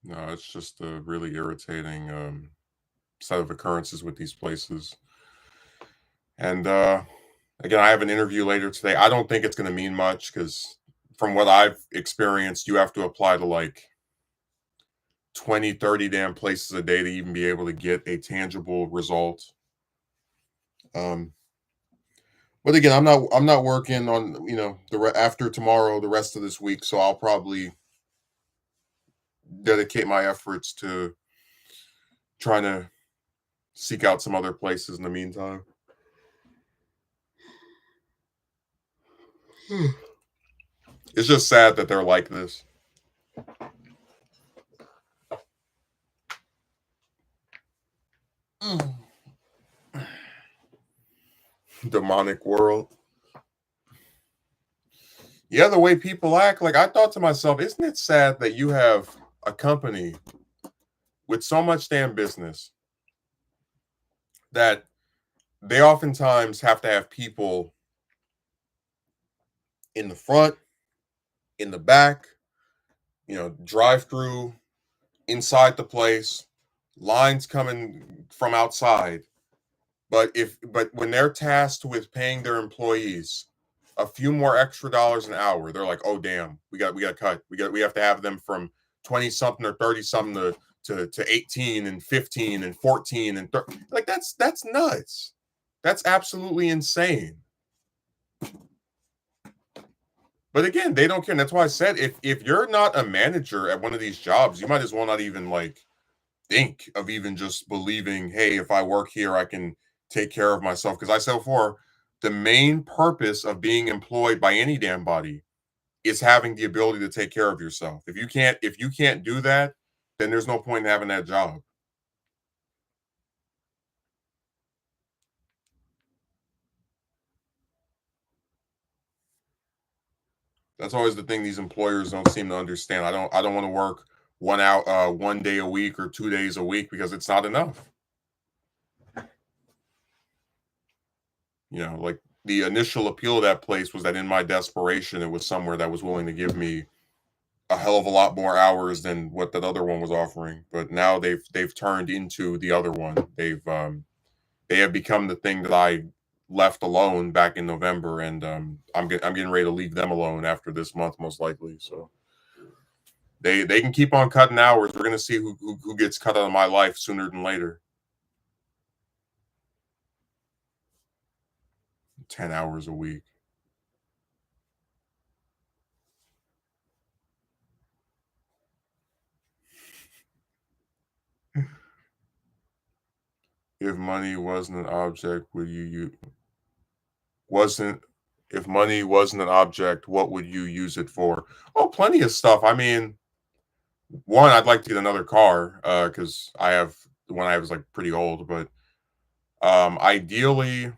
No, it's just a really irritating set of occurrences with these places. And again, I have an interview later today. I don't think it's going to mean much because from what I've experienced, you have to apply to like 20, 30 damn places a day to even be able to get a tangible result. Um, but again, I'm not working on after tomorrow the rest of this week, so I'll probably dedicate my efforts to trying to seek out some other places in the meantime. It's just sad that they're like this. Demonic world. Yeah, the way people act, like I thought to myself, isn't it sad that you have a company with so much damn business that they oftentimes have to have people in the front, in the back, drive through, inside the place, lines coming from outside. But when they're tasked with paying their employees a few more extra dollars an hour, they're like, oh damn, we got cut. We have to have them from 20 something or 30 something to 18 and 15 and 14 and 30. Like that's nuts. That's absolutely insane. But again, they don't care. And that's why I said if you're not a manager at one of these jobs, you might as well not even like think of even just believing, hey, if I work here, I can take care of myself. Because I said before, the main purpose of being employed by any damn body is having the ability to take care of yourself. If you can't do that, then there's no point in having that job. That's always the thing these employers don't seem to understand. I don't want to work 1 day a week or 2 days a week because it's not enough. Like the initial appeal of that place was that in my desperation, it was somewhere that was willing to give me a hell of a lot more hours than what that other one was offering. But now they've turned into the other one. They have become the thing that I left alone back in November, and I'm getting ready to leave them alone after this month, most likely. So they can keep on cutting hours. We're gonna see who gets cut out of my life sooner than later. 10 hours a week. If money wasn't an object, would you wasn't if money wasn't an object, what would you use it for? Oh, plenty of stuff. I mean, one, I'd like to get another car because I have the one I have is like pretty old, but ideally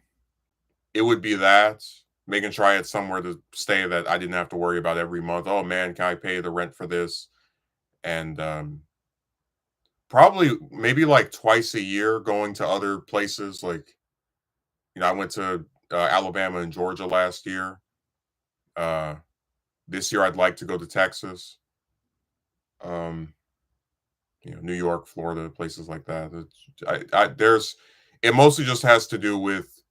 it would be that making sure I had somewhere to stay that I didn't have to worry about every month. Oh man, can I pay the rent for this? And probably maybe like twice a year going to other places. Like I went to Alabama and Georgia last year. Uh, This year, I'd like to go to Texas, um, New York, Florida, places like that. It mostly just has to do with,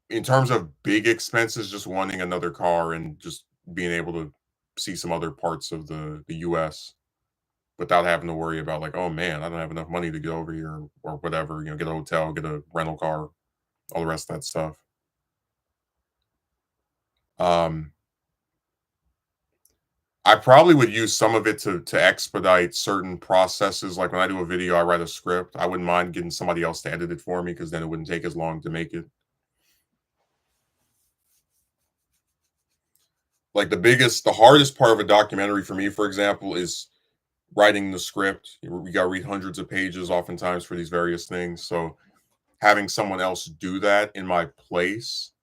in terms of big expenses, just wanting another car and just being able to see some other parts of the US without having to worry about, like, oh man, I don't have enough money to get over here or whatever, get a hotel, get a rental car, all the rest of that stuff. Um, I probably would use some of it to expedite certain processes. Like when I do a video, I write a script. I wouldn't mind getting somebody else to edit it for me because then it wouldn't take as long to make it. Like the hardest part of a documentary for me, for example, is writing the script. We got to read hundreds of pages oftentimes for these various things. So having someone else do that in my place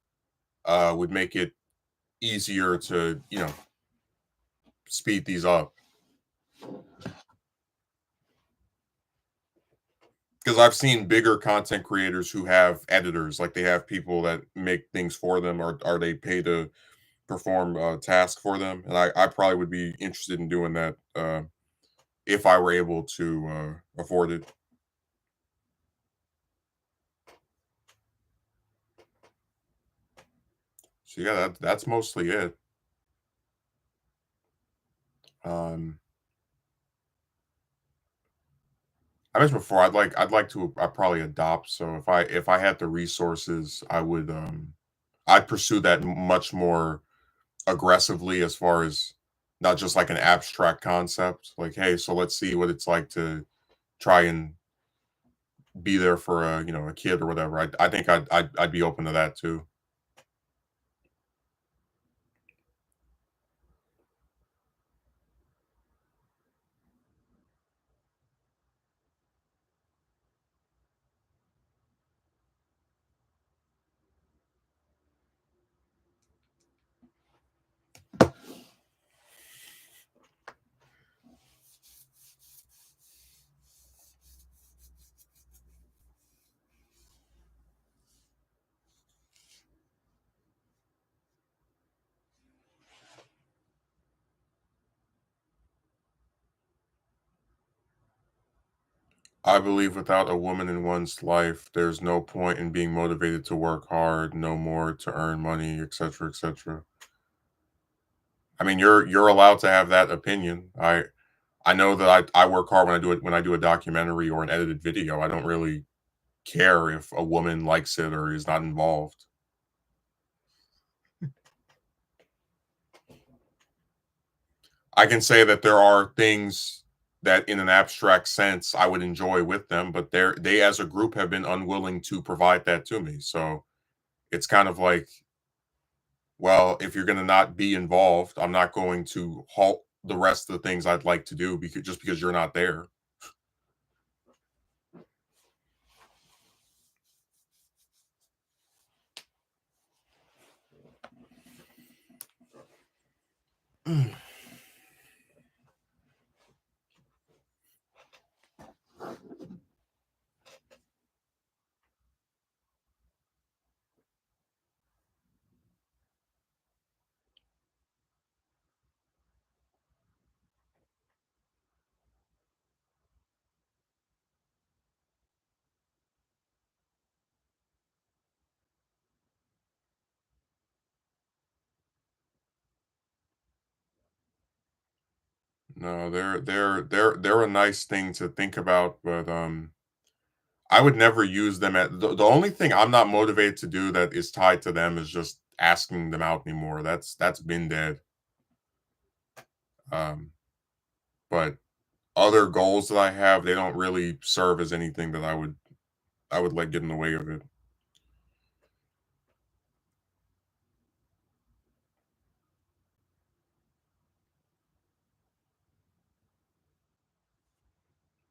would make it easier to, speed these up. Because I've seen bigger content creators who have editors, like they have people that make things for them, or they pay to perform tasks for them. And I probably would be interested in doing that if I were able to afford it. So yeah, that's mostly it. Um, I mentioned before, I'd like to probably adopt. So if I had the resources, I'd pursue that much more aggressively, as far as not just like an abstract concept. Like, hey, so let's see what it's like to try and be there for a kid or whatever. I think I'd be open to that too. I believe without a woman in one's life, there's no point in being motivated to work hard, no more to earn money, etc., etc. I mean, you're allowed to have that opinion. I know that I work hard when I do a documentary or an edited video. I don't really care if a woman likes it or is not involved. I can say that there are things that in an abstract sense I would enjoy with them, but they as a group have been unwilling to provide that to me. So it's kind of like, well, if you're going to not be involved, I'm not going to halt the rest of the things I'd like to do because you're not there. No, they're a nice thing to think about, but I would never use them at the only thing I'm not motivated to do that is tied to them is just asking them out anymore. That's been dead. Um, but other goals that I have, they don't really serve as anything that I would let get in the way of it.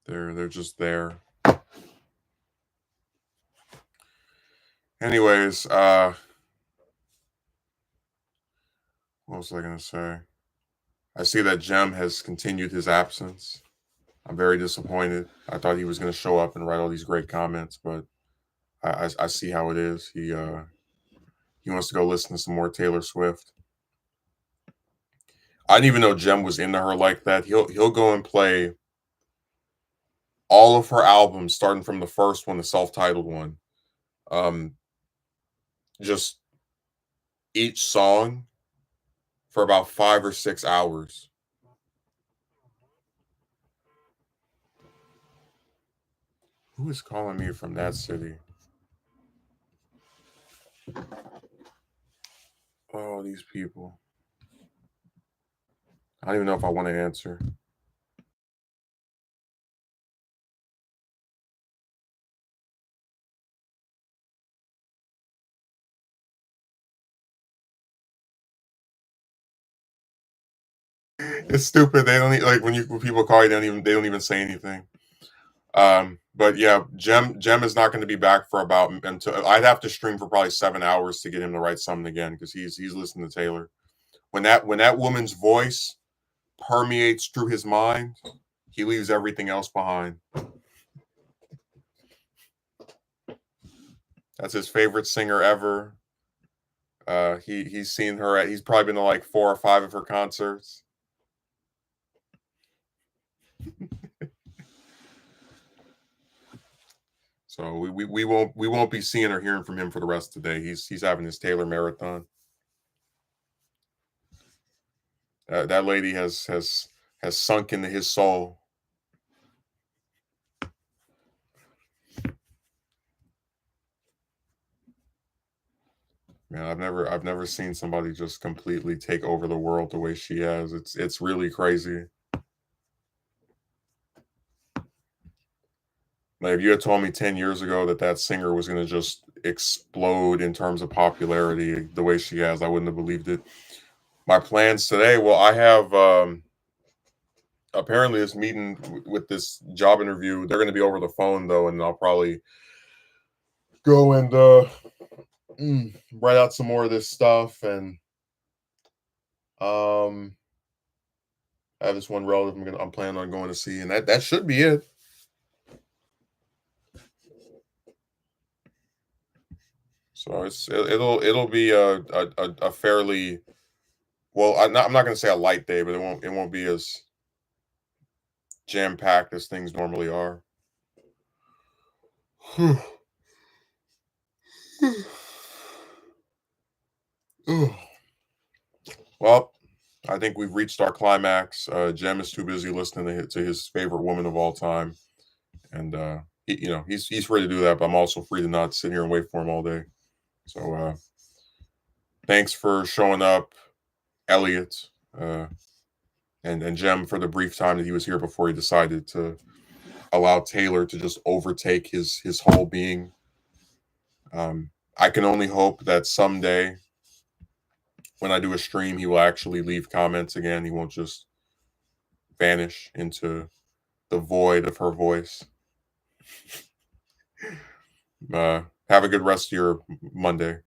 They're just there. Anyways, what was I gonna say? I see that Jem has continued his absence. I'm very disappointed. I thought he was gonna show up and write all these great comments, but I see how it is. He wants to go listen to some more Taylor Swift. I didn't even know Jem was into her like that. He'll go and play all of her albums, starting from the first one, the self-titled one. Um, just each song for about 5 or 6 hours. Who is calling me from that city? Oh, these people. I don't even know if I want to answer. It's stupid. They don't like when people call you, they don't even say anything. But yeah, Jem is not going to be back for about until I'd have to stream for probably 7 hours to get him to write something again because he's listening to Taylor. When that woman's voice permeates through his mind, he leaves everything else behind. That's his favorite singer ever. He's seen her at he's probably been to like 4 or 5 of her concerts. So we won't be seeing or hearing from him for the rest of the day. He's having his Taylor marathon. That lady has sunk into his soul. Man, I've never seen somebody just completely take over the world the way she has. It's really crazy. Like if you had told me 10 years ago that singer was going to just explode in terms of popularity the way she has, I wouldn't have believed it. My plans today, well, I have apparently this meeting with this job interview. They're going to be over the phone though, and I'll probably go and write out some more of this stuff. And um, I have this one relative I'm planning on going to see, and that should be it. So it'll be a fairly well. I'm not going to say a light day, but it won't be as jam packed as things normally are. Well, I think we've reached our climax. Jem is too busy listening to his favorite woman of all time, and he's free to do that. But I'm also free to not sit here and wait for him all day. So thanks for showing up, Elliot, and Jem for the brief time that he was here before he decided to allow Taylor to just overtake his whole being. I can only hope that someday when I do a stream, he will actually leave comments again. He won't just vanish into the void of her voice. Have a good rest of your Monday.